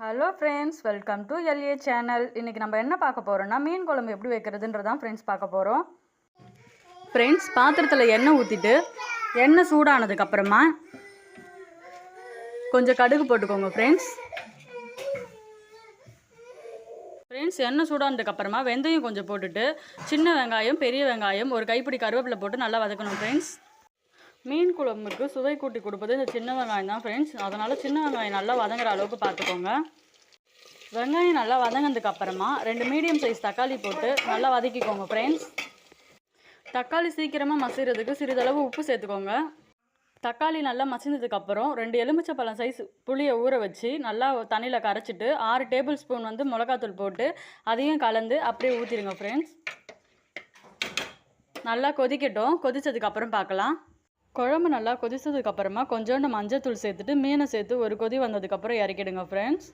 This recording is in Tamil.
Hello friends, welcome to L A channel. இன்றைக்கி நம்ம என்ன பார்க்க போகிறோம்னா மீன் குழம்பு எப்படி வைக்கிறதுன்றதான் ஃப்ரெண்ட்ஸ் பார்க்க போகிறோம். ஃப்ரெண்ட்ஸ், பாத்திரத்தில் எண்ணெய் ஊற்றிட்டு எண்ணெய் சூடானதுக்கப்புறமா கொஞ்சம் கடுகு போட்டுக்கோங்க. ஃப்ரெண்ட்ஸ், எண்ணெய் சூடானதுக்கப்புறமா வெந்தயம் கொஞ்சம் போட்டுட்டு சின்ன வெங்காயம், பெரிய வெங்காயம், ஒரு கைப்பிடி கருவேப்பிலை போட்டு நல்லா வதக்கணும். ஃப்ரெண்ட்ஸ், மீன் குழம்புக்கு சுவை கூட்டி கொடுப்பது இந்த சின்ன வெங்காயம் தான் ஃப்ரெண்ட்ஸ். அதனால் சின்ன வெங்காயம் நல்லா வதங்குற அளவுக்கு பார்த்துக்கோங்க. வெங்காயம் நல்லா வதங்கினதுக்கு அப்புறமா 2 மீடியம் சைஸ் தக்காளி போட்டு நல்லா வதக்கிக்கோங்க. ஃப்ரெண்ட்ஸ், தக்காளி சீக்கிரமாக மசிறதுக்கு சிறிதளவு உப்பு சேர்த்துக்கோங்க. தக்காளி நல்லா மசிஞ்சதுக்கப்புறம் 2 எலுமிச்சைப்பழம் சைஸ் புளியை ஊற வச்சு நல்லா தண்ணியில் கரைச்சிட்டு 6 டேபிள் ஸ்பூன் மிளகாத்தூள் போட்டு அதையும் கலந்து அப்படியே ஊற்றிடுங்க. ஃப்ரெண்ட்ஸ், நல்லா கொதிக்கட்டும். கொதித்ததுக்கப்புறம் பார்க்கலாம். குழம்பு நல்லா கொதித்ததுக்கப்புறமா கொஞ்சோண்டு மஞ்சள் தூள் சேர்த்துட்டு மீனை சேர்த்து ஒரு கொதி வந்ததுக்கப்புறம் இறக்கிடுங்க. ஃப்ரெண்ட்ஸ்,